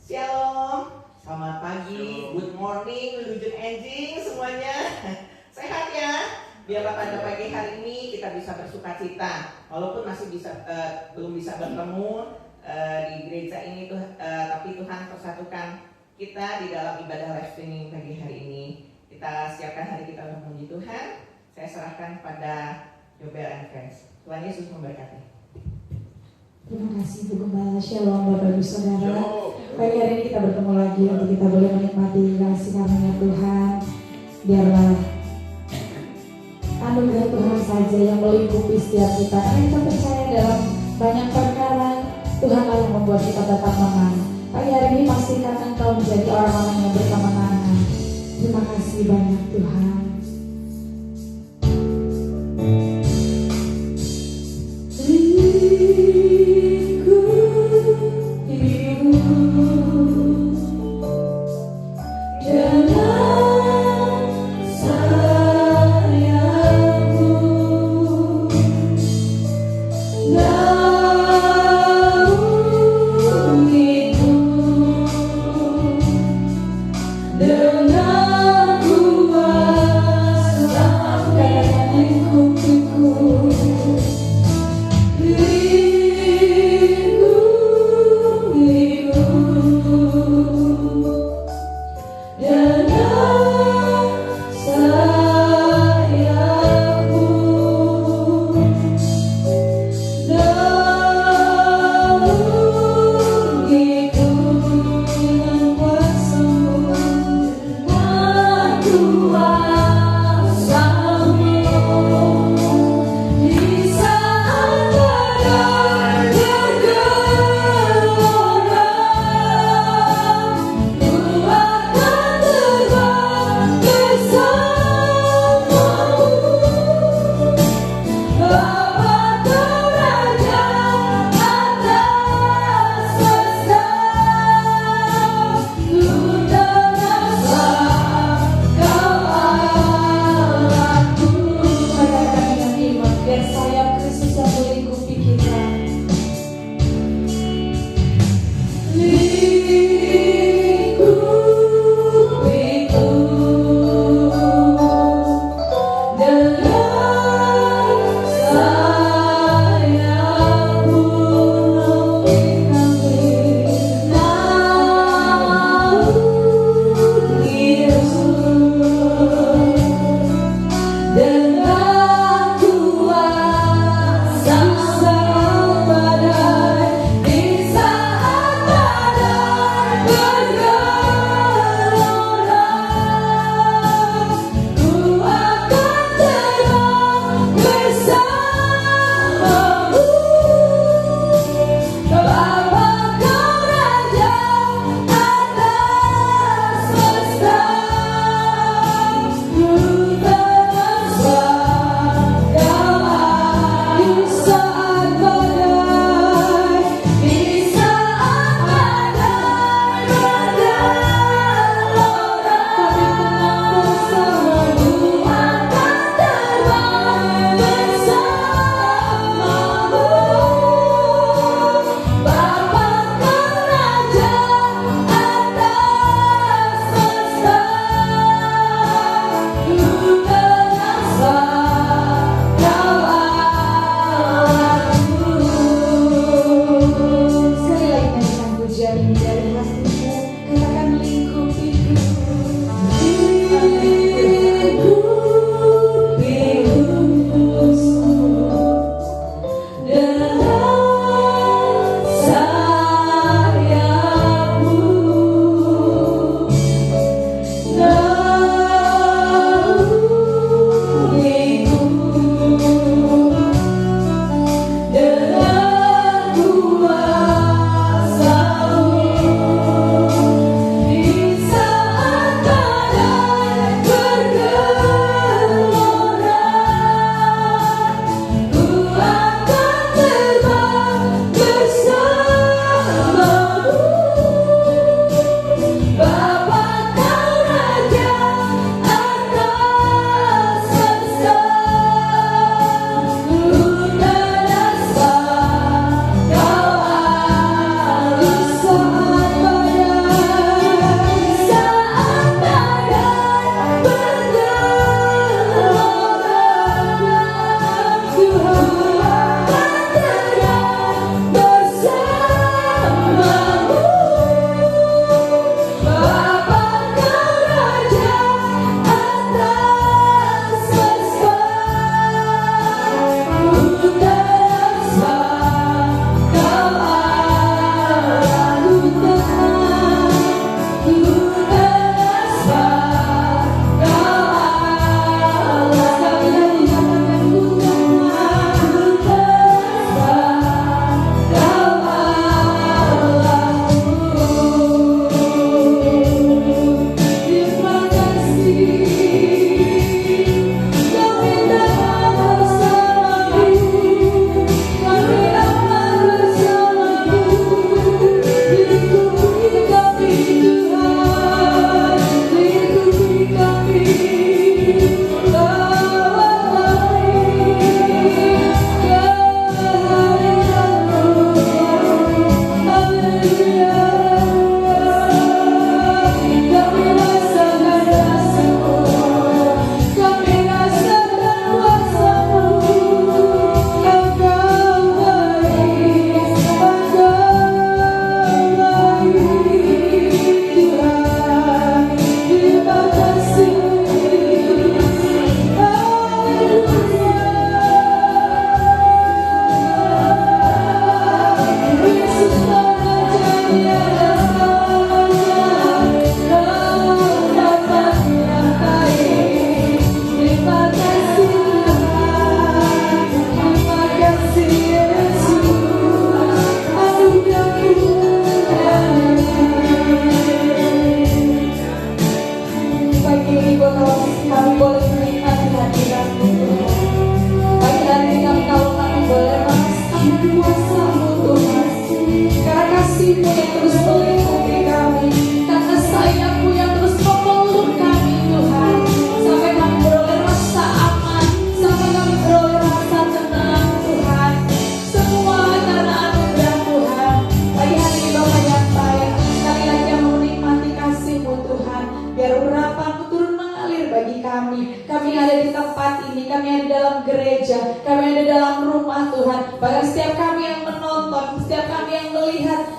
Shalom, selamat pagi, good morning, Wilujeng Enjing semuanya. Sehat ya? Biarlah pada pagi hari ini kita bisa bersuka cita. Walaupun masih belum bisa bertemu di gereja ini tuh, tapi Tuhan persatukan kita di dalam ibadah live streaming pagi hari ini. Kita siapkan hari kita untuk memuji Tuhan. Saya serahkan pada Yobel and Friends. Tuhan Yesus memberkati. Terima kasih Bu Gembala. Shalom Bapak Ibu Saudara. Pagi hari ini kita bertemu lagi untuk kita boleh menikmati kasih karunia Tuhan. Biarlah anugerah Tuhan saja yang melingkupi setiap kita. Karena kita percaya dalam banyak perkara Tuhanlah yang membuat kita tetap menang. Pagi hari ini pastikan engkau menjadi orang-orang yang berkemenangan. Terima kasih banyak Tuhan. Dengan kuat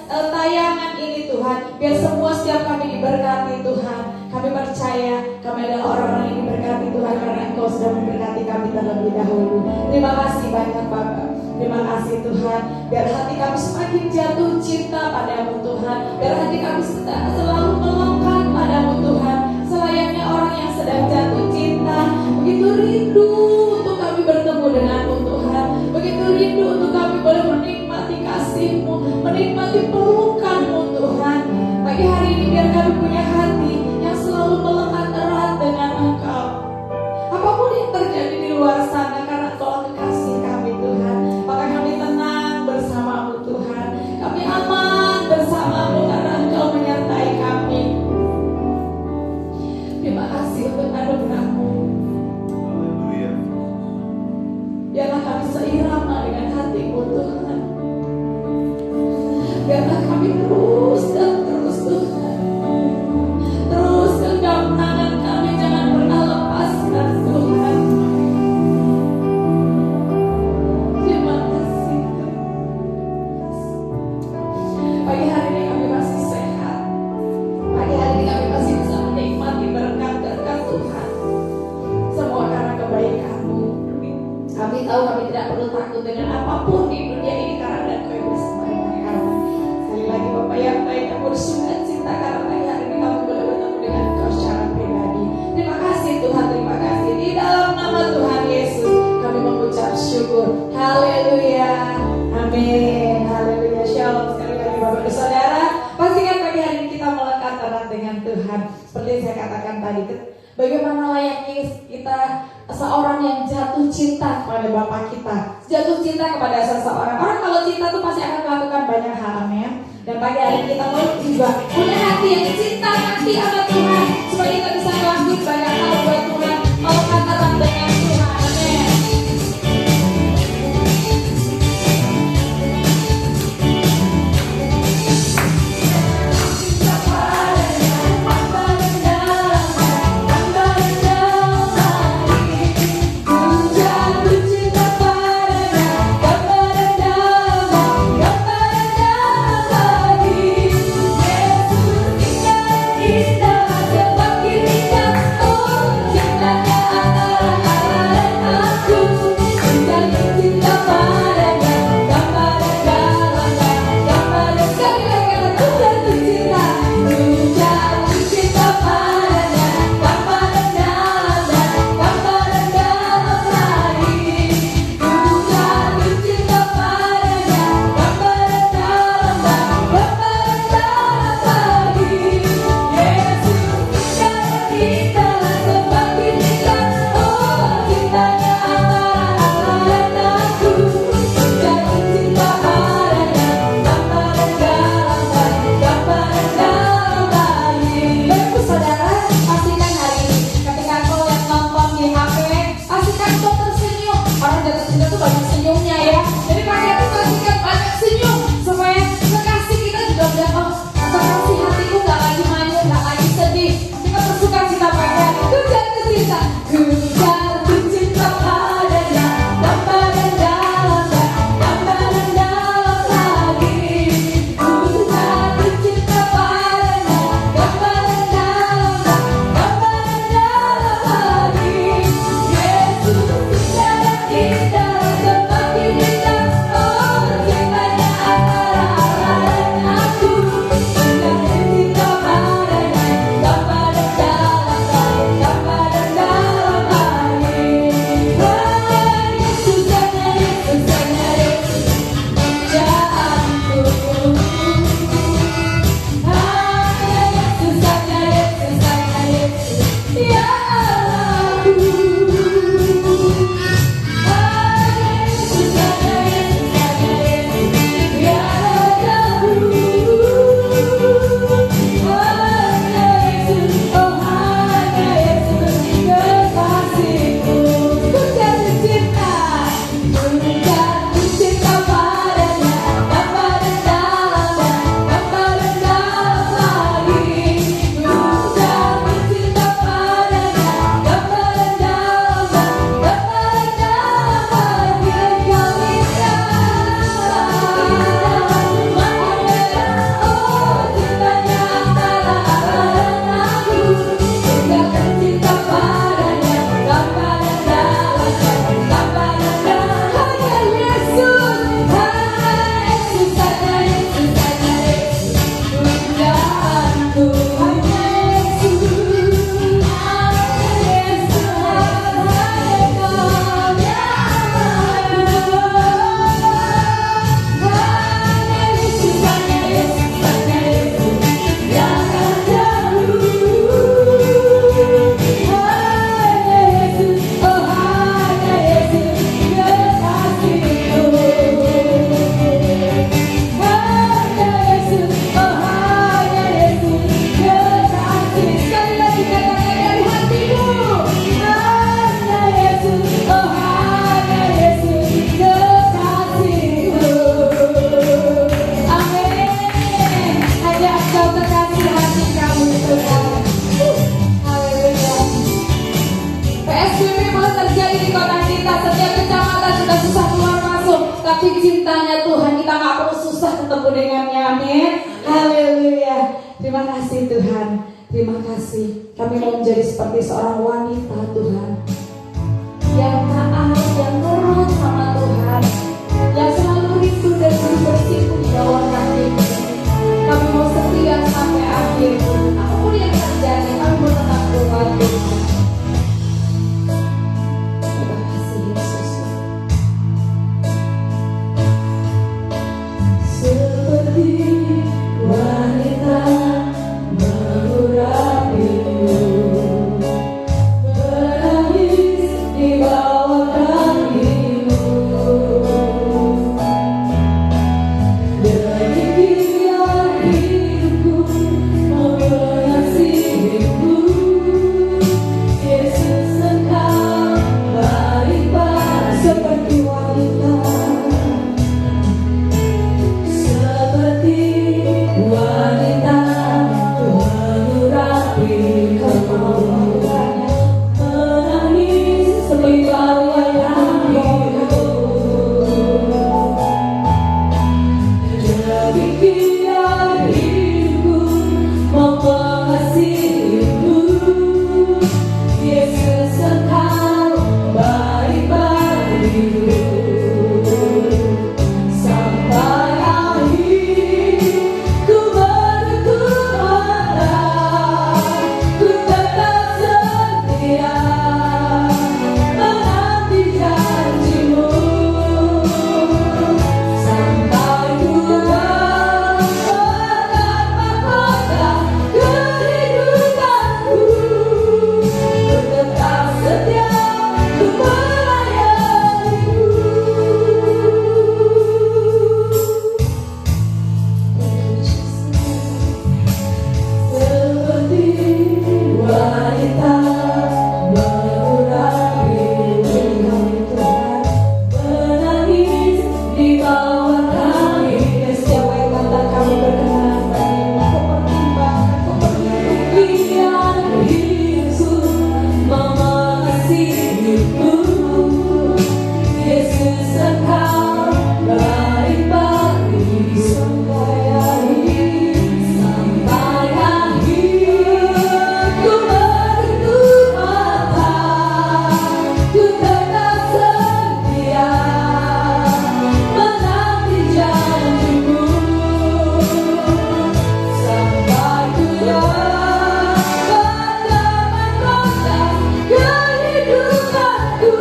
tayangan ini Tuhan. Biar semua setiap kami diberkati Tuhan. Kami percaya kami adalah orang-orang yang diberkati Tuhan, karena Engkau sudah memberkati kami terlebih dahulu. Terima kasih banyak Bapak. Terima kasih Tuhan. Biar hati kami semakin jatuh cinta padamu Tuhan. Biar hati kami selalu melekat padamu Tuhan. Selayaknya orang yang sedang jatuh cinta, begitu rindu untuk kami bertemu denganmu Tuhan. Begitu rindu untuk kami boleh menikmati kasih-Mu, menikmati pelukan-Mu Tuhan. Pagi hari ini biar kami punya hati yang selalu melekat erat dengan Engkau. Apapun yang terjadi di luar sana, karena Engkau kekasih kami Tuhan, maka kami tenang bersama-Mu Tuhan. Kami aman bersama-Mu karena Engkau menyertai kami. Terima kasih untuk anugerah-Mu. Biarlah kami seirama dengan hati-Mu Tuhan. Biarlah kami terus dan terus Tuhan. Terus genggam tangan kami, jangan pernah lepaskan Tuhan. Terima kasih Tuhan. Pagi hari ini kami masih sehat. Pagi hari ini kami masih bisa menikmati berkat-berkat Tuhan. Semua karena kebaikan-Mu. Kami tahu kami tidak perlu takut dengan apapun di dunia ini, karena Engkau yang bersama dengan kami. Sekali lagi Bapak yang baik, kami bersukacita karena pagi hari ini kami boleh bertemu dengan Engkau secara pribadi. Terima kasih Tuhan, terima kasih. Di dalam nama Tuhan Yesus kami mengucap syukur. Haleluya. Amin. Haleluya. Shalom. Sekali lagi Bapak dan Saudara, pastikan pagi hari ini kita melekat erat dengan Tuhan. Seperti yang saya katakan tadi, bagaimana layaknya kita seorang yang jatuh cinta kepada Bapa kita, jatuh cinta kepada seseorang. Orang kalau cinta tuh pasti akan melakukan banyak hal, ya. Dan pagi hari ini kita mau juga punya hati yang cinta mati sama Tuhan, supaya kita bisa melakukan banyak hal buat Tuhan, melekat erat dengan Tuhan. Amin. Kita Amin. Haleluya. Terima kasih Tuhan. Terima kasih. Kami mau menjadi seperti seorang wanita Tuhan, yang taat, yang nurut sama Tuhan, yang selalu rindu dan bersimpuh di bawah kaki-Mu. Kami mau setia sampai akhir. Apapun yang terjadi, kami mau tetap kuat Tuhan. Terima kasih Yesus. Seperti wanita mengurapimu, menangis di bawah kakimu. Demikian hidupku mengasihimu, Yesus Engkau baik banget. Seperti wanita, seperti wanita mengurapi kamu, menangis seperti bawah kakimu. Demikian hidupku mengasihimu, Yesus Engkau baik bagiku. Sampai akhir ku menutup mata, ku tetap setia menanti janji-Mu. Sampai ku dapatkan mahkota kehidupanku, ku tetap setia untuk melayani-Mu. Seperti wanita mengurapimu, menangis di bawah kami. Siapa yang kata kami berkenan Demikian hidupku mengasihimu, Yesus Engkau baik bagiku. Sampai akhir ku menutup mata, ku tetap setia menanti janji-Mu. Sampai ku dapatkan mahkota kehidupanku,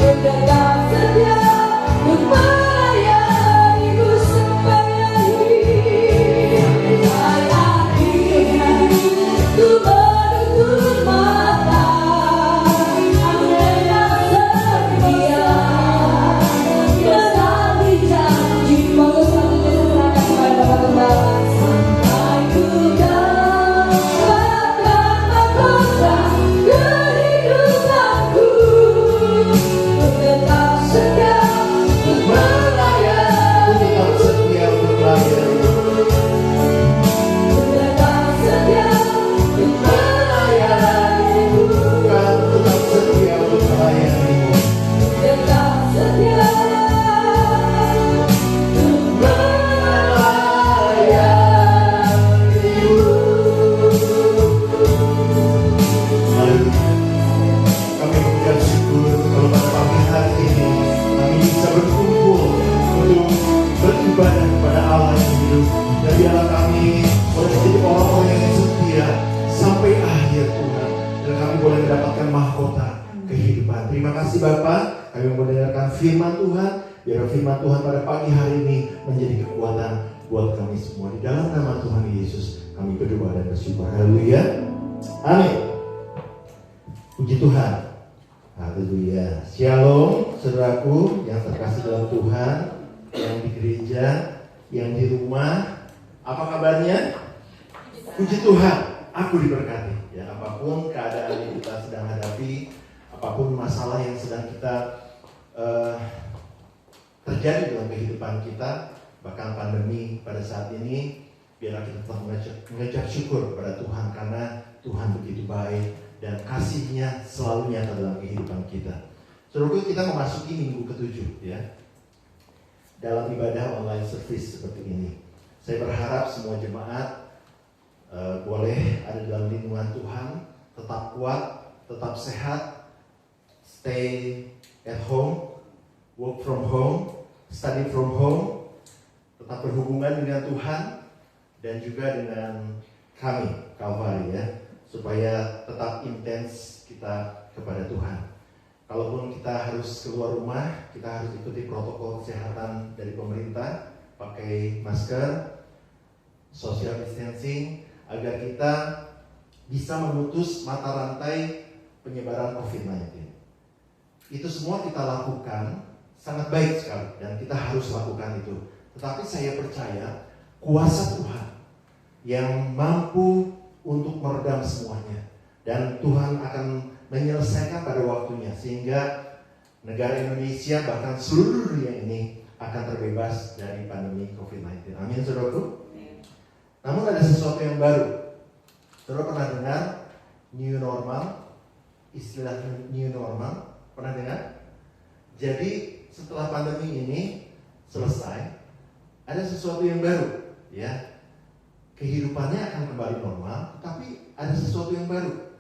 ku tetap setia untuk melayani-Mu sampai akhir. Sampai akhir ku menutup mata, aku tetap setia menanti janji-Mu. Sampai ku dapatkan mahkota kehidupanku, ku tetap setia untuk melayani-Mu. Tetap setia untuk melayani-Mu. Ku tetap setia untuk melayani-Mu. Kan tetap setia untuk melayani-Mu. Tetap setia untuk melayani-Mu. Haleluya. Kami mengucap syukur kalau pada pagi hari ini kami bisa berkumpul untuk beribadah kepada Allah yang hidup. Dan biarlah kami boleh menjadi orang-orang yang setia sampai akhir Tuhan. Dan kami boleh mendapatkan mahkota kehidupan. Terima kasih Bapak. Kami mendengarkan firman Tuhan. Biar firman Tuhan pada pagi hari ini menjadi kekuatan buat kami semua. Di dalam nama Tuhan Yesus kami berdoa dan bersyukur. Haleluya. Amin. Puji Tuhan. Haleluya. Shalom saudaraku yang terkasih dalam Tuhan, yang di gereja, yang di rumah. Apa kabarnya? Puji Tuhan, aku diberkati. Ya, apapun keadaan yang kita sedang hadapi, apapun masalah yang sedang kita terjadi dalam kehidupan kita, bahkan pandemi pada saat ini, biarlah kita tetap mengucap syukur kepada Tuhan karena Tuhan begitu baik dan kasih-Nya selalu nyata dalam kehidupan kita. Saudaraku, kita memasuki minggu ke-7 ya. Dalam ibadah online service seperti ini. Saya berharap semua jemaat boleh ada dalam lindungan Tuhan, tetap kuat, tetap sehat, stay at home, work from home, study from home, tetap berhubungan dengan Tuhan dan juga dengan kami, Calvary ya, supaya tetap intens kita kepada Tuhan. Kalaupun kita harus keluar rumah, kita harus ikuti protokol kesehatan dari pemerintah, pakai masker, social distancing, agar kita bisa memutus mata rantai penyebaran COVID-19. Itu semua kita lakukan sangat baik sekali dan kita harus lakukan itu. Tetapi saya percaya kuasa Tuhan yang mampu untuk meredam semuanya, dan Tuhan akan menyelesaikan pada waktunya sehingga negara Indonesia bahkan seluruh dunia ini akan terbebas dari pandemi COVID-19. Amin, saudaraku. Namun ada sesuatu yang baru. Saudara pernah dengar new normal? Istilah new normal pernah dengar? Jadi setelah pandemi ini selesai, ada sesuatu yang baru, ya. Kehidupannya akan kembali normal, tapi ada sesuatu yang baru.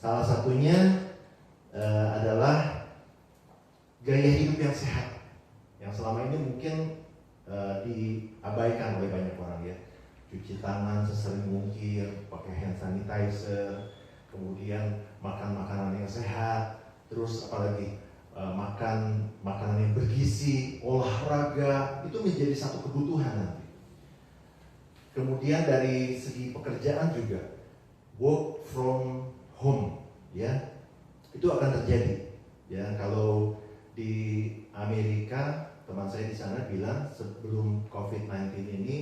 Salah satunya adalah gaya hidup yang sehat, yang selama ini mungkin diabaikan oleh banyak orang ya. Cuci tangan sesering mungkin, pakai hand sanitizer, kemudian makan makanan yang sehat, terus apalagi makan makanan yang bergizi, olahraga, itu menjadi satu kebutuhan nanti. Kemudian dari segi pekerjaan juga, work from home, ya, itu akan terjadi. Ya, kalau di Amerika, teman saya di sana bilang sebelum COVID-19 ini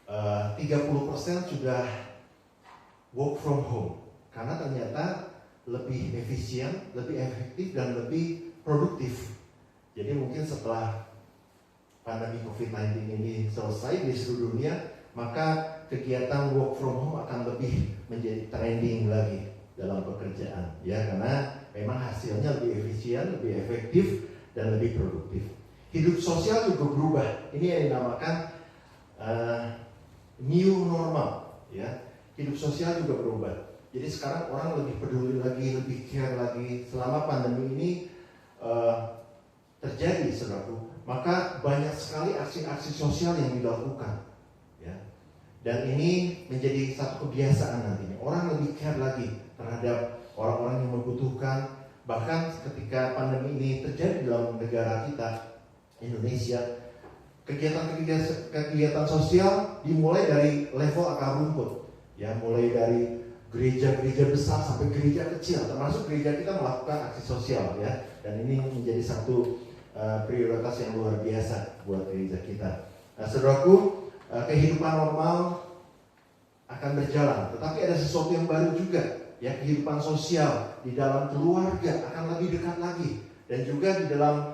30% sudah work from home, karena ternyata lebih efisien, lebih efektif, dan lebih produktif. Jadi mungkin setelah pandemi COVID-19 ini selesai di seluruh dunia, maka kegiatan work from home akan lebih menjadi trending lagi dalam pekerjaan, ya, karena memang hasilnya lebih efisien, lebih efektif, dan lebih produktif. Hidup sosial juga berubah. Ini yang dinamakan new normal, ya. Hidup sosial juga berubah. Jadi sekarang orang lebih peduli lagi, lebih care lagi. Selama pandemi ini terjadi, saudaraku, maka banyak sekali aksi-aksi sosial yang dilakukan, ya. Dan ini menjadi satu kebiasaan nantinya. Orang lebih care lagi terhadap orang-orang yang membutuhkan. Bahkan ketika pandemi ini terjadi dalam negara kita, Indonesia, kegiatan sosial dimulai dari level akar rumput, ya, mulai dari gereja-gereja besar sampai gereja kecil, termasuk gereja kita melakukan aksi sosial, ya. Dan ini menjadi satu prioritas yang luar biasa buat gereja kita. Nah, saudaraku, kehidupan normal akan berjalan, tetapi ada sesuatu yang baru juga, ya. Kehidupan sosial di dalam keluarga akan lebih dekat lagi, dan juga di dalam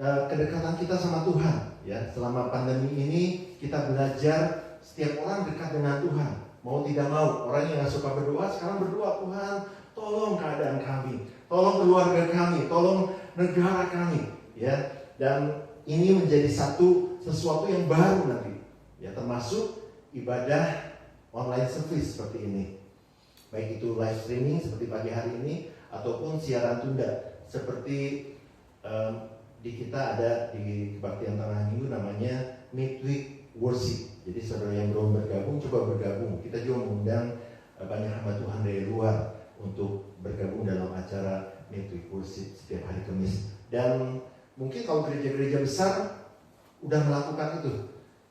kedekatan kita sama Tuhan, ya. Selama pandemi ini kita belajar setiap orang dekat dengan Tuhan, mau tidak mau. Orang yang gak suka berdoa sekarang berdoa, Tuhan tolong keadaan kami, tolong keluarga kami, tolong negara kami, ya. Dan ini menjadi sesuatu yang baru nanti, ya, termasuk ibadah online service seperti ini, baik itu live streaming seperti pagi hari ini ataupun siaran tunda seperti di kita ada di kebaktian tengah minggu namanya Midweek Worship. Jadi saudara yang belum bergabung, coba bergabung. Kita juga mengundang banyak hamba Tuhan dari luar untuk bergabung dalam acara Midweek Worship setiap hari Kamis. Dan mungkin kalau gereja-gereja besar udah melakukan itu,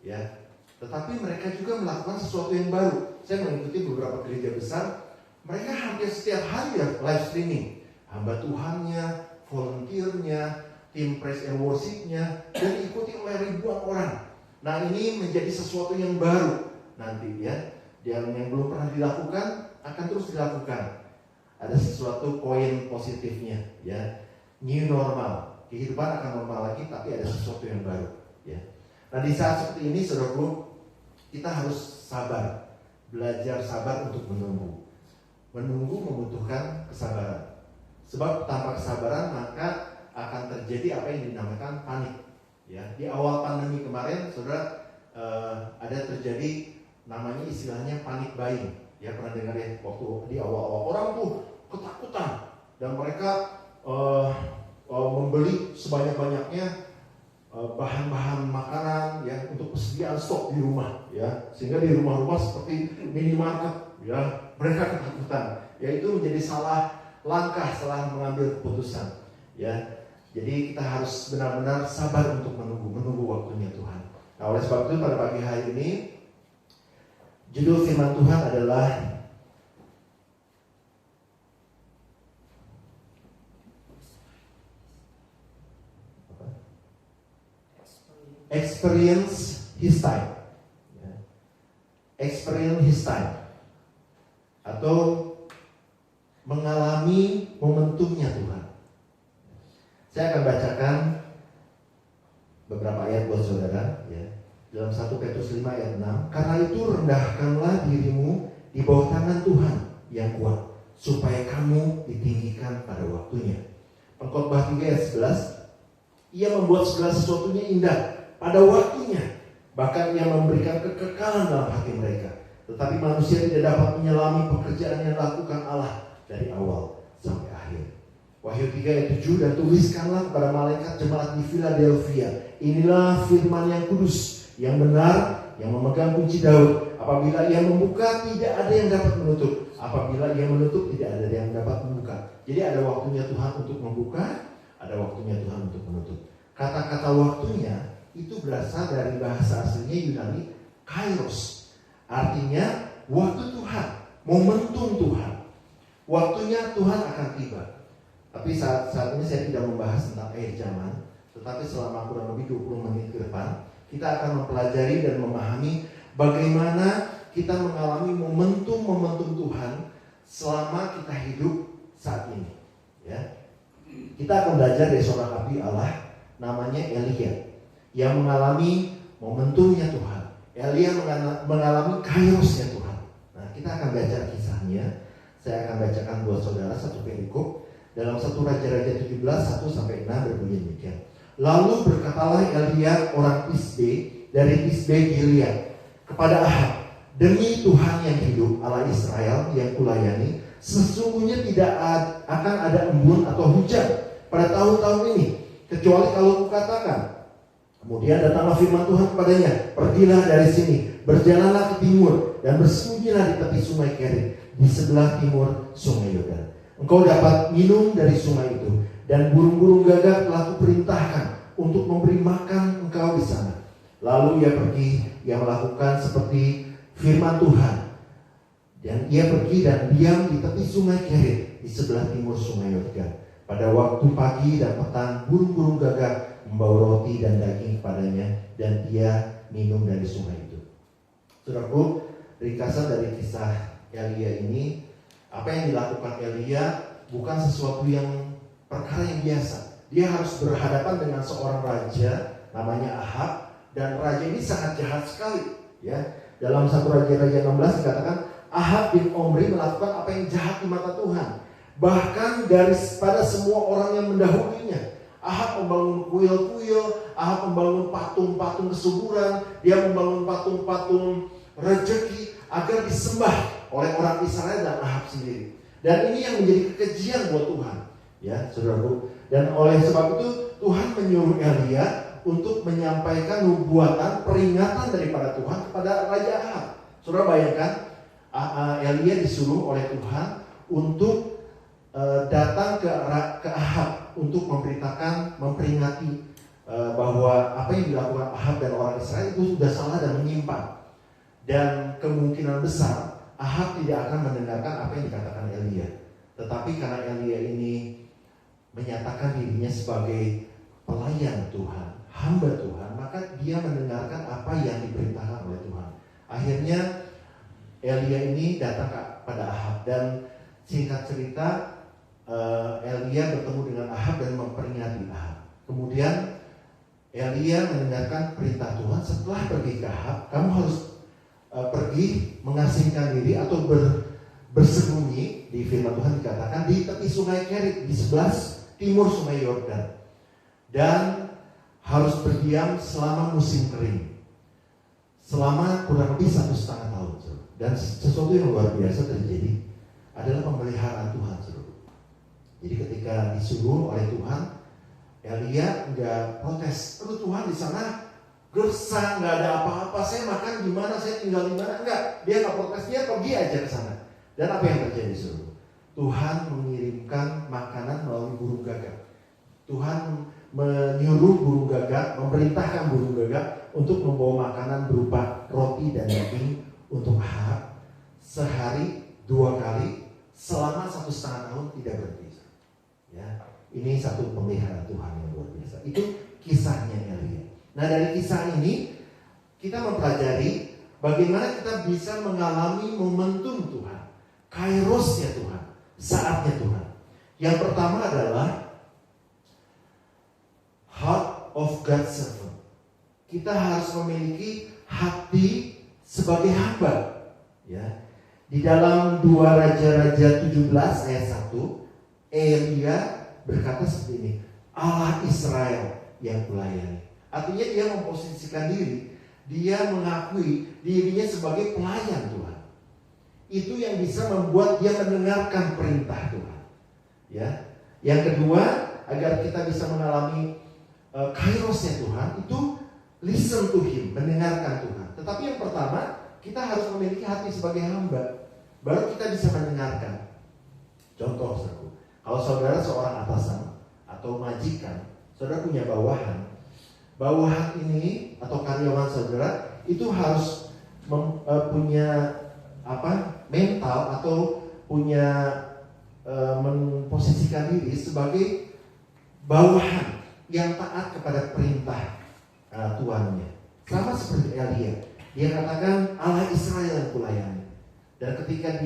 ya. Tetapi mereka juga melakukan sesuatu yang baru. Saya mengikuti beberapa gereja besar, mereka hampir setiap hari ya live streaming. Hamba Tuhannya, volunteernya, tim praise and worship-nya, dan diikuti oleh ribuan orang. Nah, ini menjadi sesuatu yang baru nanti, ya. Dan yang belum pernah dilakukan akan terus dilakukan. Ada sesuatu poin positifnya, ya. New normal, kehidupan akan normal lagi, tapi ada sesuatu yang baru, ya. Nah, di saat seperti ini, saudaraku, kita harus sabar, belajar sabar untuk menunggu. Menunggu membutuhkan kesabaran. Sebab tanpa kesabaran maka akan terjadi apa yang dinamakan panik. Ya, di awal pandemi kemarin, saudara, ada terjadi namanya istilahnya panic buying. Ya, pernah dengar ya, waktu di awal-awal orang tuh ketakutan dan mereka membeli sebanyak-banyaknya bahan-bahan makanan ya untuk persediaan stok di rumah ya, sehingga di rumah-rumah seperti minimarket ya mereka ketakutan. Ya, itu menjadi salah langkah setelah mengambil keputusan ya. Jadi kita harus benar-benar sabar untuk menunggu waktunya Tuhan. Nah, oleh sebab itu pada pagi hari ini judul firman Tuhan adalah Experience His Time. Experience His Time, atau mengalami momentumnya Tuhan. Saya akan bacakan beberapa ayat buat saudara ya. Dalam 1 Petrus 5 ayat 6, karena itu rendahkanlah dirimu di bawah tangan Tuhan yang kuat, supaya kamu ditinggikan pada waktunya. Pengkhotbah 3 ayat 11, ia membuat segala sesuatunya indah pada waktunya, bahkan ia memberikan kekekalan dalam hati mereka. Tetapi manusia tidak dapat menyelami pekerjaan yang dilakukan Allah dari awal sampai akhir. Wahyu 3 ayat 7, dan tuliskanlah kepada malaikat jemaat di Philadelphia, inilah firman yang kudus, yang benar, yang memegang kunci Daud. Apabila ia membuka, tidak ada yang dapat menutup. Apabila ia menutup, tidak ada yang dapat membuka. Jadi ada waktunya Tuhan untuk membuka, ada waktunya Tuhan untuk menutup. Kata-kata waktunya itu berasal dari bahasa aslinya Yunani kairos, artinya waktu Tuhan, momentum Tuhan, waktunya Tuhan akan tiba. Tapi saat ini saya tidak membahas tentang akhir zaman, tetapi selama kurang lebih 20 menit ke depan kita akan mempelajari dan memahami bagaimana kita mengalami momentum-momentum Tuhan selama kita hidup saat ini ya. Kita akan belajar dari seorang abdi Allah namanya Elia yang mengalami momentumnya Tuhan. Elia mengalami kairosnya Tuhan. Nah, kita akan baca kisahnya. Saya akan bacakan buat saudara satu perikop dalam 1 Raja-Raja 17 1-6 berbunyi demikian. Lalu berkatalah Elia orang Tisbe dari Tisbe Gilead kepada Ahab, demi Tuhan yang hidup, Allah Israel yang kulayani, sesungguhnya tidak akan ada embun atau hujan pada tahun-tahun ini, kecuali kalau kukatakan. Kemudian datanglah firman Tuhan kepadanya, pergilah dari sini, berjalanlah ke timur, dan bersembunyilah di tepi sungai Kerit, di sebelah timur sungai Yordan. Engkau dapat minum dari sungai itu, dan burung-burung gagak telah kuperintahkan untuk memberi makan engkau di sana. Lalu ia pergi, ia melakukan seperti firman Tuhan. Dan ia pergi dan diam di tepi sungai Kerit, di sebelah timur sungai Yordan. Pada waktu pagi dan petang, burung-burung gagak membawa roti dan daging kepadanya, dan dia minum dari sungai itu. Saudaraku, ringkasan dari kisah Elia ini, apa yang dilakukan Elia bukan sesuatu yang perkara yang biasa. Dia harus berhadapan dengan seorang raja namanya Ahab, dan raja ini sangat jahat sekali ya. Dalam 1 Raja-Raja 16 dikatakan Ahab bin Omri melakukan apa yang jahat di mata Tuhan, bahkan daripada semua orang yang mendahulunya. Ahab membangun kuil-kuil, Ahab membangun patung-patung kesuburan, dia membangun patung-patung rejeki agar disembah oleh orang Israel dan Ahab sendiri. Dan ini yang menjadi kekejian buat Tuhan, ya saudaraku. Dan oleh sebab itu Tuhan menyuruh Elia untuk menyampaikan nubuatan peringatan daripada Tuhan kepada Raja Ahab. Saudara bayangkan, Elia disuruh oleh Tuhan untuk datang ke Ahab untuk memperingati bahwa apa yang dilakukan Ahab dan orang Israel itu sudah salah dan menyimpang. Dan kemungkinan besar Ahab tidak akan mendengarkan apa yang dikatakan Elia. Tetapi karena Elia ini menyatakan dirinya sebagai pelayan Tuhan, hamba Tuhan, maka dia mendengarkan apa yang diperintahkan oleh Tuhan. Akhirnya Elia ini datang kepada Ahab, dan singkat cerita Elia bertemu dengan Ahab dan memperingati Ahab. Kemudian Elia mendengarkan perintah Tuhan, setelah pergi ke Ahab, kamu harus pergi mengasingkan diri atau bersembunyi, di firman Tuhan dikatakan di tepi sungai Kerit, di sebelah timur sungai Yordan, dan harus berdiam selama musim kering. selama kurang lebih 1,5 tahun. Dan sesuatu yang luar biasa terjadi adalah pemeliharaan Tuhan. Jadi ketika disuruh oleh Tuhan, Elia nggak protes. Aduh Tuhan, di sana gersang, nggak ada apa-apa. Saya makan di mana, saya tinggal di mana? Enggak, dia nggak protes, dia pergi aja ke sana. Dan apa yang terjadi suruh? Tuhan mengirimkan makanan melalui burung gagak. Tuhan menyuruh burung gagak, memerintahkan burung gagak untuk membawa makanan berupa roti dan daging untuk Ahab sehari 2 kali selama 1,5 tahun tidak berhenti. Ya, ini satu pemeliharaan Tuhan yang luar biasa. Itu kisahnya Elia. Nah dari kisah ini kita mempelajari bagaimana kita bisa mengalami momentum Tuhan, kairosnya Tuhan, saatnya Tuhan. Yang pertama adalah heart of God's servant. Kita harus memiliki hati sebagai hamba. Ya, di dalam 2 Raja-Raja 17 ayat 1, Elia berkata seperti ini, Allah Israel yang kulayani. Artinya dia memposisikan diri, dia mengakui dirinya sebagai pelayan Tuhan. Itu yang bisa membuat dia mendengarkan perintah Tuhan. Ya, yang kedua, agar kita bisa mengalami kairosnya Tuhan, itu listen to Him, mendengarkan Tuhan. Tetapi yang pertama, kita harus memiliki hati sebagai hamba, baru kita bisa mendengarkan. Contoh, saudara, kalau saudara seorang atasan atau majikan, saudara punya bawahan. Bawahan ini atau karyawan saudara itu harus punya mental atau punya memposisikan diri sebagai bawahan yang taat kepada perintah tuannya. Sama seperti Elia, dia katakan Allah Israel yang kulayani. Dan ketika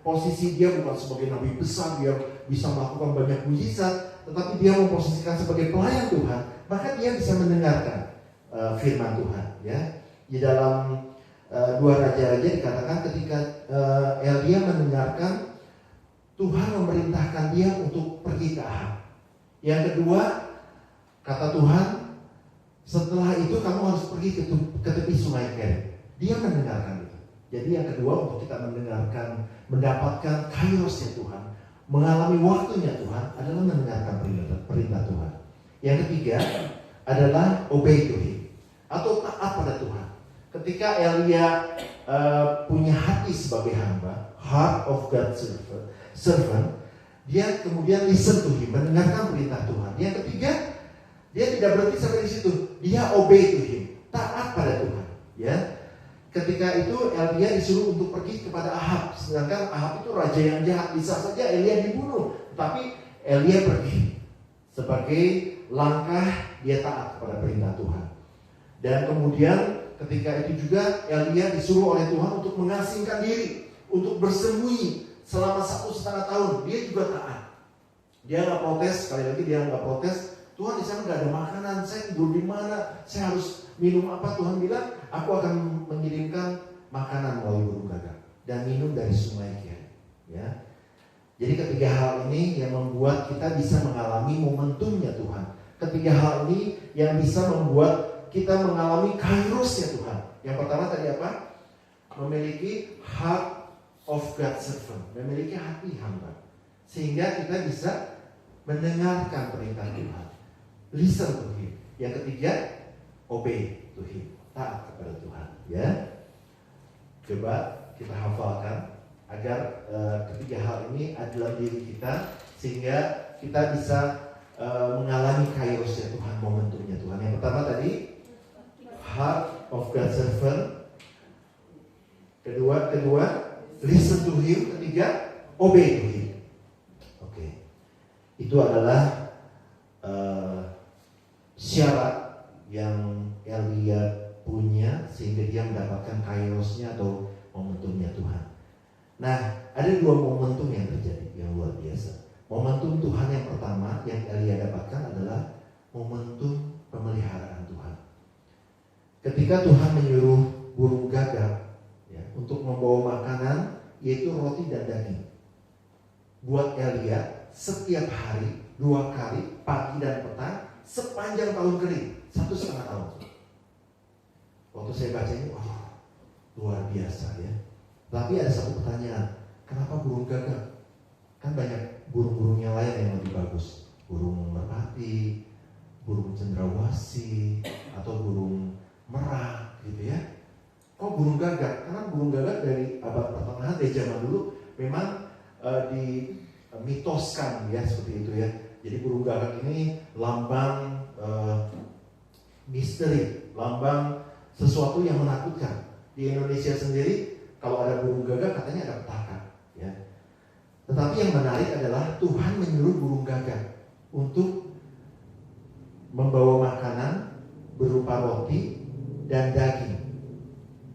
posisi dia bukan sebagai nabi besar, dia bisa melakukan banyak mujizat, tetapi dia memposisikan sebagai pelayan Tuhan, maka dia bisa mendengarkan firman Tuhan. Ya, di dalam 2 Raja-Raja dikatakan ketika Elia mendengarkan, Tuhan memerintahkan dia untuk pergi ke Ahab. Yang kedua, kata Tuhan, setelah itu kamu harus pergi ke tepi sungai Kerit. Dia mendengarkan itu. Jadi yang kedua, untuk kita mendengarkan, mendapatkan kairosnya Tuhan, mengalami waktunya Tuhan, adalah mendengarkan perintah Tuhan. Yang ketiga adalah obey to Him, atau taat pada Tuhan. Ketika Elia punya hati sebagai hamba, heart of God's servant, dia kemudian listen to Him, mendengarkan perintah Tuhan. Yang ketiga, dia tidak berhenti sampai di situ, dia obey to Him, taat pada Tuhan. Ya, ketika itu Elia disuruh untuk pergi kepada Ahab, sedangkan Ahab itu raja yang jahat, bisa saja Elia dibunuh, tapi Elia pergi sebagai langkah dia taat kepada perintah Tuhan. Dan kemudian ketika itu juga Elia disuruh oleh Tuhan untuk mengasingkan diri, untuk bersembunyi selama 1,5 tahun. Dia juga taat. Dia nggak protes, sekali lagi dia nggak protes. Tuhan, di sana nggak ada makanan, saya tidur di mana? Saya harus minum apa? Tuhan bilang, aku akan mengirimkan makanan melalui burung gagak dan minum dari sungai Kerit. Ya. Jadi ketiga hal ini yang membuat kita bisa mengalami momentumnya Tuhan. Ketiga hal ini yang bisa membuat kita mengalami kairosnya Tuhan. Yang pertama tadi apa? Memiliki heart of God's servant, memiliki hati hamba, sehingga kita bisa mendengarkan perintah Tuhan, listen to Him. Yang ketiga, obey to Him, taat kepada Tuhan. Ya, coba kita hafalkan agar ketiga hal ini ada dalam diri kita, sehingga kita bisa mengalami kairosnya Tuhan, momentumnya Tuhan. Yang pertama tadi, heart of God's servant. Kedua, listen to Him. Ketiga, obey to Him. Oke. Itu adalah syarat yang Elia punya sehingga dia mendapatkan kairosnya atau momentumnya Tuhan. Nah, ada dua momentum yang terjadi yang luar biasa. Momentum Tuhan yang pertama yang Elia dapatkan adalah momentum pemeliharaan Tuhan. Ketika Tuhan menyuruh burung gagak untuk membawa makanan, yaitu roti dan daging, buat Elia setiap hari 2 kali, pagi dan petang, sepanjang tahun kering, 1,5 tahun. Waktu saya baca ini, wah, luar biasa ya. Tapi ada satu pertanyaan, kenapa burung gagak? Kan banyak burung-burung yang lain yang lebih bagus. Burung merpati, burung cendrawasih, atau burung merak gitu ya. Kok burung gagak? Karena burung gagak dari abad pertengahan, dari zaman dulu memang dimitoskan ya seperti itu ya. Jadi burung gagak ini lambang misteri, lambang sesuatu yang menakutkan. Di Indonesia sendiri kalau ada burung gagak katanya ada petaka ya. Tetapi yang menarik adalah Tuhan menyuruh burung gagak untuk membawa makanan berupa roti dan daging.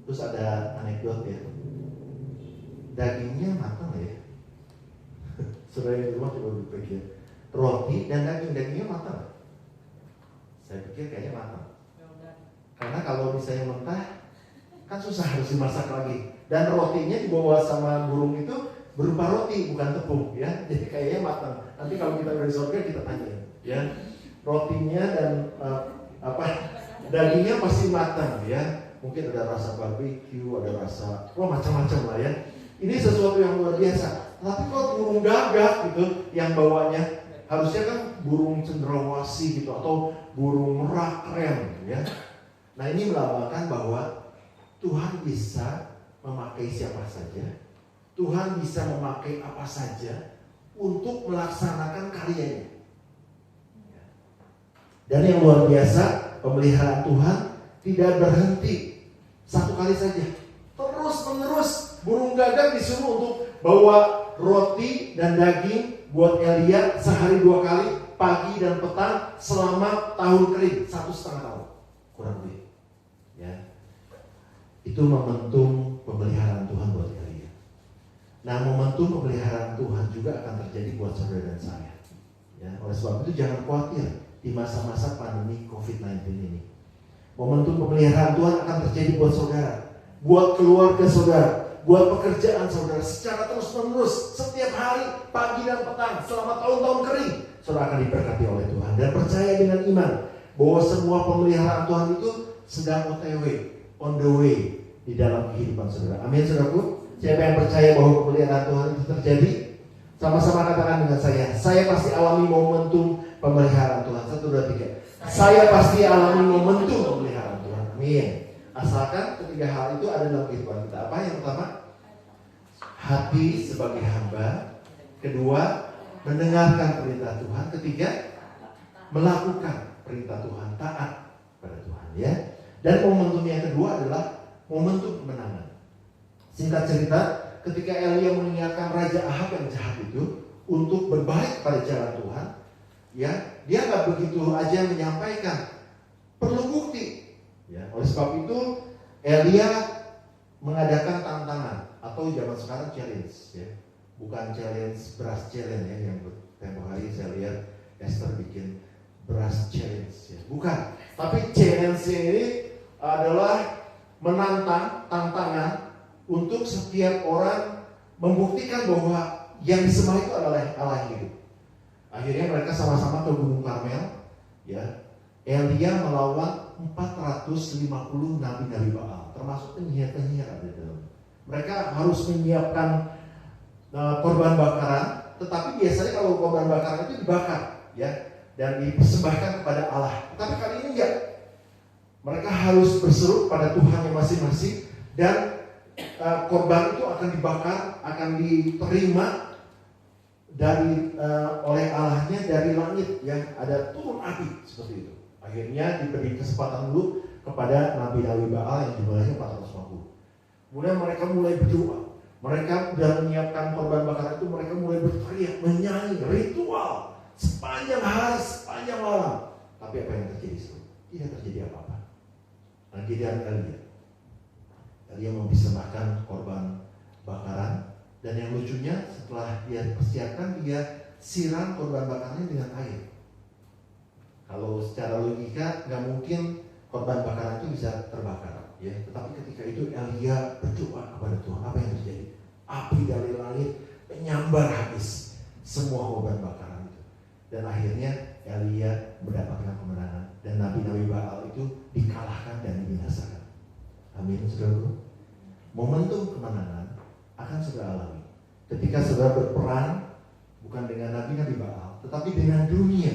Terus ada anekdot ya, dagingnya matang ya. Saudara yang di rumah coba berpikir, roti dan dagingnya matang. Saya pikir kayaknya matang. Karena kalau misalnya mentah kan susah, harus dimasak lagi. Dan rotinya dibawa sama burung itu berupa roti bukan tepung ya. Jadi kayaknya matang. Nanti kalau kita dari surga kita tanya ya. Rotinya dan dagingnya pasti matang ya. Mungkin ada rasa barbecue, ada rasa macam-macam lah ya. Ini sesuatu yang luar biasa. Tapi kalau burung gagak gitu yang bawanya, harusnya kan burung cendrawasih gitu atau burung merak keren ya. Nah ini melambangkan bahwa Tuhan bisa memakai siapa saja, Tuhan bisa memakai apa saja untuk melaksanakan karyanya. Dan yang luar biasa, pemeliharaan Tuhan tidak berhenti satu kali saja, terus menerus. Burung gagak disuruh untuk bawa roti dan daging buat Elia sehari 2 kali, pagi dan petang selama tahun kering, 1,5 tahun kurang lebih. Ya, itu momentum pemeliharaan Tuhan buat Elia. Nah, momentum pemeliharaan Tuhan juga akan terjadi buat saudara dan saya. Ya, oleh sebab itu jangan khawatir di masa-masa pandemi COVID-19 ini. Momentum pemeliharaan Tuhan akan terjadi buat saudara, buat keluarga saudara, buat pekerjaan saudara secara terus-menerus, setiap hari, pagi dan petang, selama tahun-tahun kering. Saudara akan diberkati oleh Tuhan dan percaya dengan iman bahwa semua pemeliharaan Tuhan itu sedang OTW, on the way di dalam kehidupan saudara. Amin saudaraku. Siapa yang percaya bahwa pemeliharaan Tuhan itu terjadi? Sama-sama katakan dengan saya pasti alami momentum pemeliharaan Tuhan. 1, 2, 3. Saya pasti alami momentum pemeliharaan Tuhan. Amin. Asalkan ketiga hal itu ada dalam kehidupan kita. Apa yang pertama? Hati sebagai hamba. Kedua, mendengarkan perintah Tuhan. Ketiga, melakukan perintah Tuhan, taat pada Tuhan ya. Dan momentum yang kedua adalah momentum kemenangan. Singkat cerita, ketika Elia mengingatkan Raja Ahab yang jahat itu untuk berbaik pada jalan Tuhan, ya, dia nggak begitu aja menyampaikan, perlu bukti. Ya, oleh sebab itu Elia mengadakan tantangan atau zaman sekarang challenge, ya, bukan challenge beras challenge ya yang tempoh hari saya lihat Esther bikin beras challenge, ya, bukan. Tapi challenge ini adalah menantang, tantangan untuk setiap orang membuktikan bahwa yang disembah itu adalah Allah yang hidup. Akhirnya mereka sama-sama ke Gunung Karmel, ya. Elia melawan 450 nabi-nabi Baal, termasuk penyihir-penyihir ada di dalam. Mereka harus menyiapkan korban bakaran, tetapi biasanya kalau korban bakaran itu dibakar, ya, dan dipersembahkan kepada Allah. Tapi kali ini enggak. Mereka harus berseru pada Tuhan yang masing-masing dan korban itu akan dibakar, akan diterima dari oleh Allahnya dari langit yang ada turun api seperti itu. Akhirnya diberi kesempatan dulu kepada nabi-nabi Baal yang jumlahnya 450. Kemudian mereka mulai berdoa. Mereka sudah menyiapkan korban bakaran itu, mereka mulai berteriak, menyanyi, ritual sepanjang hari, sepanjang malam. Tapi apa yang terjadi? Tidak terjadi apa-apa. Nah, Gideon Elia mempersembahkan korban bakaran, dan yang lucunya setelah dia persiapkan, dia siram korban bakarannya dengan air. Kalau secara logika nggak mungkin korban bakaran itu bisa terbakar, ya. Tetapi ketika itu Elia berdoa kepada Tuhan, apa yang terjadi? Api dari langit menyambar habis semua korban bakaran itu, dan akhirnya Elia mendapatkan kemenangan dan nabi-nabi Baal itu dikalahkan dan dibinasakan. Amin, saudaraku. Momentum kemenangan akan saudara alami ketika saudara berperang bukan dengan nabi-nabi Baal, tetapi dengan dunia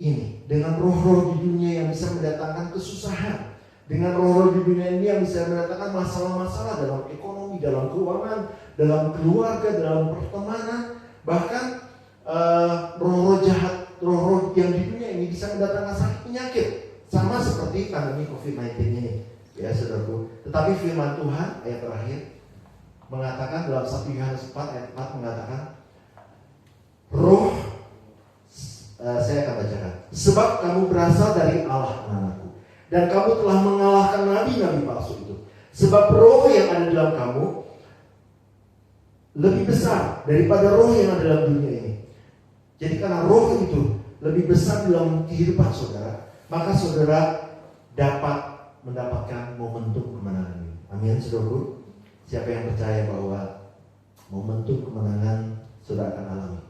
ini, dengan roh-roh di dunia yang bisa mendatangkan kesusahan, dengan roh-roh di dunia ini yang bisa mendatangkan masalah-masalah dalam ekonomi, dalam keuangan, dalam keluarga, dalam pertemanan, bahkan roh-roh jahat, roh-roh yang di dunia ini bisa mendatangkan sakit penyakit, sama seperti pandemi COVID-19 ini, ya saudaraku. Tetapi firman Tuhan ayat terakhir mengatakan dalam 1 Yohanes 4 ayat 4 mengatakan, roh, saya akan bacakan, sebab kamu berasal dari Allah anakku, dan kamu telah mengalahkan nabi-nabi palsu itu. Sebab roh yang ada dalam kamu lebih besar daripada roh yang ada dalam dunia ini. Jadi karena roh itu lebih besar dalam kehidupan saudara, maka saudara dapat mendapatkan momentum kemenangan ini. Amin, saudaraku. Siapa yang percaya bahwa momentum kemenangan saudara akan alami?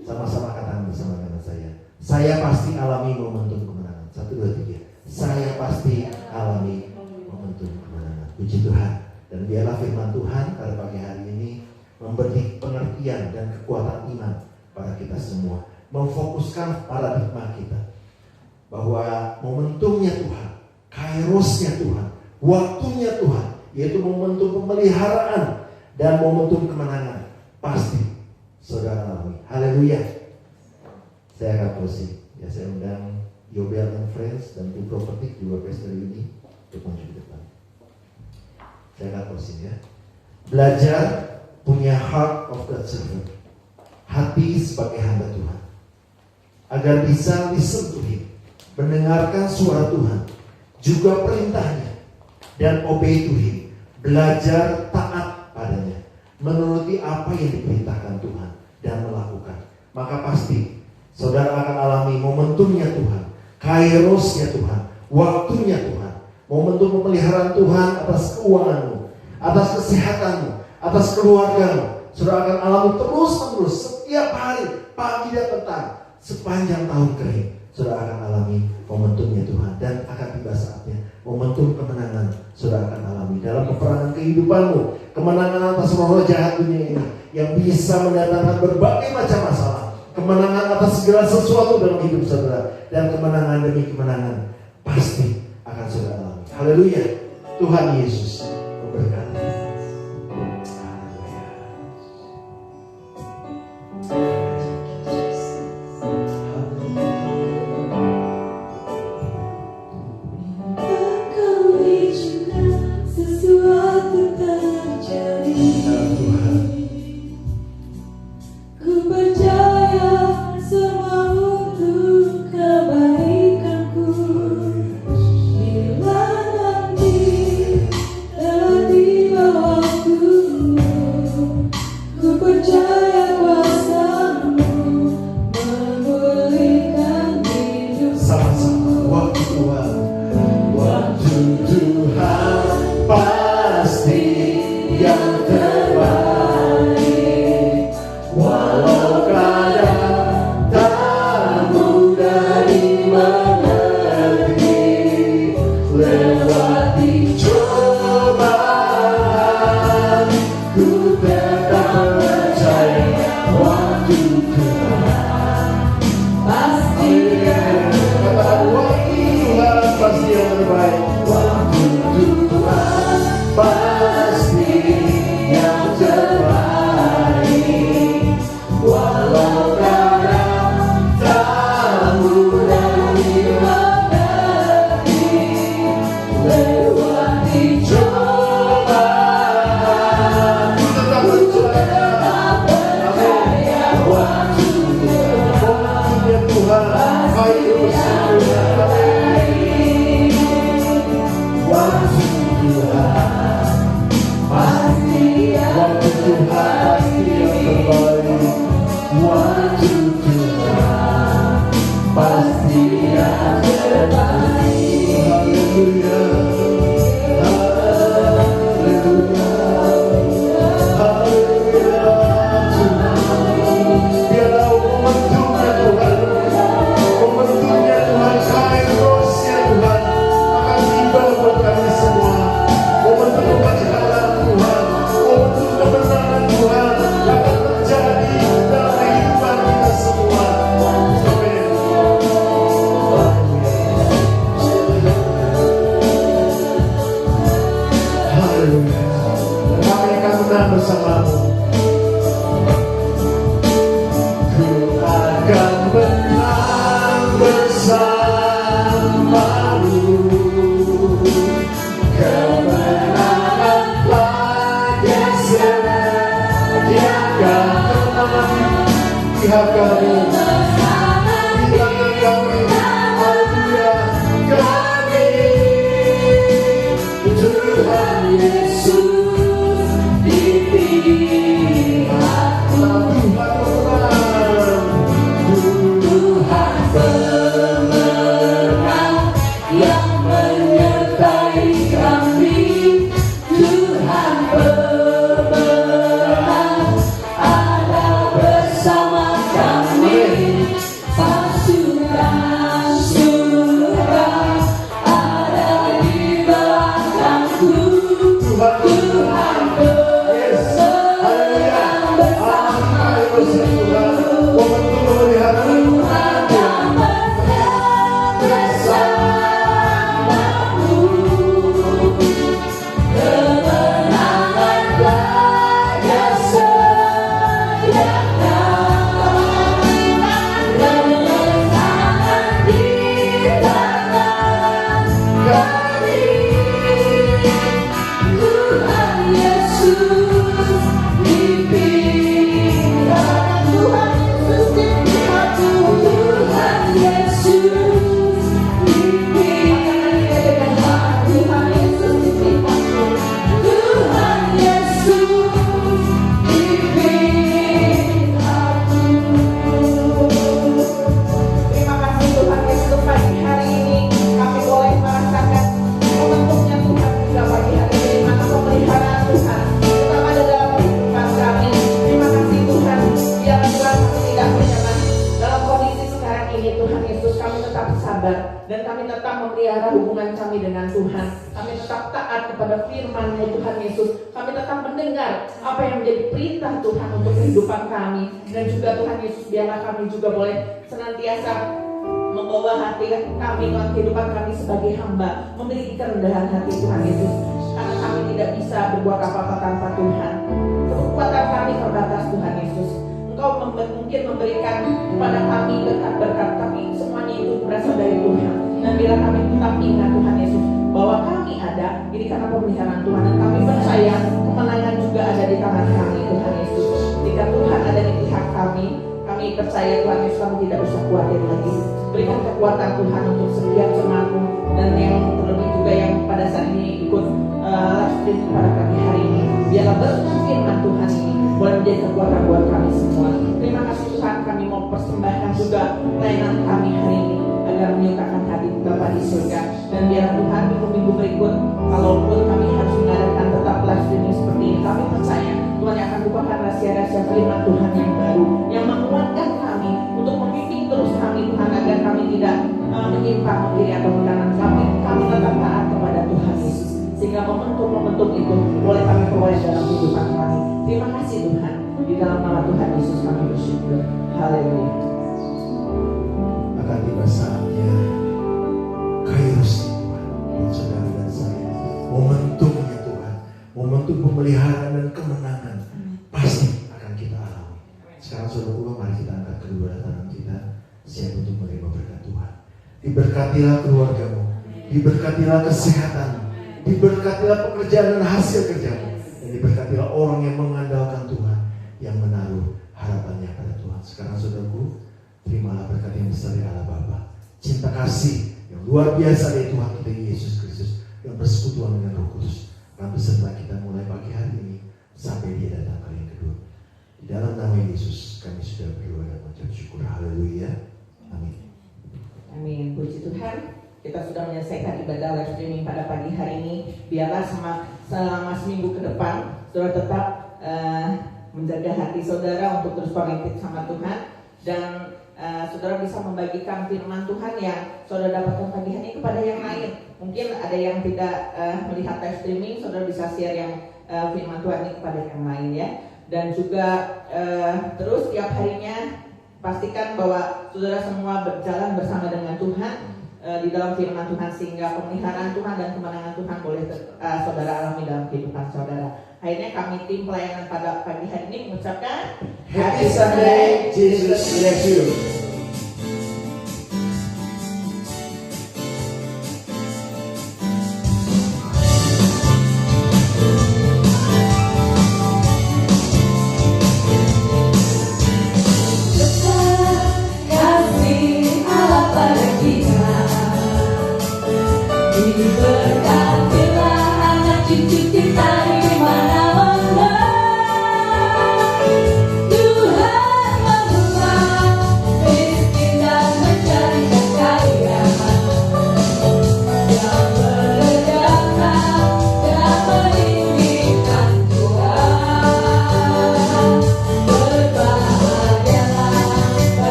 Sama-sama katakan bersama dengan saya. Saya pasti alami momentum kemenangan. 1, 2, 3. Saya pasti alami momentum kemenangan. Puji Tuhan. Dan biarlah firman Tuhan pada pagi hari ini memberi pengertian dan kekuatan iman pada kita semua, memfokuskan paradigma kita bahwa momentumnya Tuhan, kairosnya Tuhan, waktunya Tuhan, yaitu momentum pemeliharaan dan momentum kemenangan, pasti saudara alami. Haleluya. Saya akan closing. Ya, saya undang Yobel and Friends dan Two Property juga Pastor Yudi untuk maju ke depan. Saya akan closing ya. Belajar punya heart of God servant, hati sebagai hamba Tuhan, agar bisa listen to Him, mendengarkan suara Tuhan, juga perintahnya, dan obey to Him, belajar taat padanya, menuruti apa yang diperintahkan Tuhan dan melakukan. Maka pasti saudara akan alami momentumnya Tuhan, kairosnya Tuhan, waktunya Tuhan, momentum pemeliharaan Tuhan atas keuanganmu, atas kesehatanmu, atas keluargamu. Saudara akan alami terus-menerus setiap hari, pagi dan petang, sepanjang tahun kering. Saudara akan alami momentumnya Tuhan, dan akan tiba saatnya momentum kemenangan saudara akan alami dalam peperangan kehidupanmu. Kemenangan atas roh-roh jahat dunia ini yang bisa mendatangkan berbagai macam masalah, kemenangan atas segala sesuatu dalam hidup saudara, dan kemenangan demi kemenangan pasti akan saudara alami. Haleluya. Tuhan Yesus memberkati. Tuhan menang bersamamu. Ku akan menang bersamamu. Kemenangan pada sediakan pihak kami. Tuhan Yesus dipilih Tuhan pemenang yang menyertai kami. Tuhan pemenang ada bersama kami. Pasukan surga ada di belakangku. Tuhan dan kami tetap memelihara hubungan kami dengan Tuhan. Kami tetap taat kepada firman-Nya Tuhan Yesus. Kami tetap mendengar apa yang menjadi perintah Tuhan untuk kehidupan kami. Dan juga Tuhan Yesus, biarlah kami juga boleh senantiasa membawa hati kami dalam kehidupan kami sebagai hamba, memiliki kerendahan hati Tuhan Yesus. Karena kami tidak bisa berbuat apa-apa tanpa Tuhan. Kekuatan kami terbatas Tuhan Yesus. Engkau mungkin memberikan kepada kami berkat-berkat, tapi semuanya itu berasal dari Tuhan. Dan bila kami tetap ingat Tuhan Yesus bahwa kami ada, ini karena pemeliharaan Tuhan. Dan kami percaya kemenangan juga ada di tangan kami Tuhan Yesus. Jika Tuhan ada di pihak kami percaya Tuhan Yesus, kami tidak usah khawatir lagi. Berikan kekuatan Tuhan untuk setiap jemaatmu. Dan yang terlebih juga yang pada saat ini ikut live stream pada pagi hari ini, biarlah berkat firman Tuhan ini boleh menjadi kekuatan buat kami semua. Terima kasih Tuhan, kami mau persembahkan juga pelayanan kami hari ini agar menyukakan hati Bapa di surga. Dan biar Tuhan minggu-minggu berikut, kalaupun kami harus mengadakan tetap live streaming seperti ini, kami percaya Tuhan yang akan bukakan rahasia-rahasia firman Tuhan yang baru, yang menguatkan kami untuk membimbing terus kami Tuhan, agar kami tidak menyimpang ke kiri atau ke kanan. Kami tetap taat kepada Tuhan Yesus, sehingga momentum-momentum itu boleh kami peroleh dalam kehidupan kami. Terima kasih Tuhan, di dalam nama Tuhan Yesus kami bersyukur. Haleluya. Akan tiba saatnya kairos Tuhan buat saudara dan saya. Momentumnya Tuhan, momentum pemeliharaan dan kemenangan pasti akan kita alami. Sekarang saudara, mari kita angkat kedua tangan kita, siap untuk menerima berkat Tuhan. Diberkatilah keluargamu, diberkatilah kesehatanmu, diberkatilah pekerjaan dan hasil kerjamu, dan diberkatilah orang yang mengandalkan Tuhan, yang menaruh harapannya pada Tuhan. Sekarang saudaraku, terimalah berkat yang besar dari Allah Bapa, cinta kasih yang luar biasa dari Tuhan kita Yesus Kristus, yang bersekutuan dengan Roh Kudus, akan beserta kita mulai pagi hari ini sampai Dia datang kali yang kedua. Di dalam nama Yesus kami sudah berdoa dan mengucap syukur. Haleluya. Amin. Amin. Puji Tuhan. Kita sudah menyelesaikan ibadah live streaming pada pagi hari ini. Biarlah selama seminggu ke depan saudara tetap menjaga hati saudara untuk terus connected sama Tuhan. Dan saudara bisa membagikan firman Tuhan yang saudara dapatkan pagi hari ini kepada yang lain. Mungkin ada yang tidak melihat live streaming, saudara bisa share yang firman Tuhan ini kepada yang lain ya. Dan juga terus tiap harinya pastikan bahwa saudara semua berjalan bersama dengan Tuhan. di dalam firman Tuhan, sehingga pemeliharaan Tuhan dan kemenangan Tuhan boleh saudara alami dalam kehidupan saudara. Akhirnya kami tim pelayanan pada pagi hari ini mengucapkan Happy Sunday, Jesus bless you.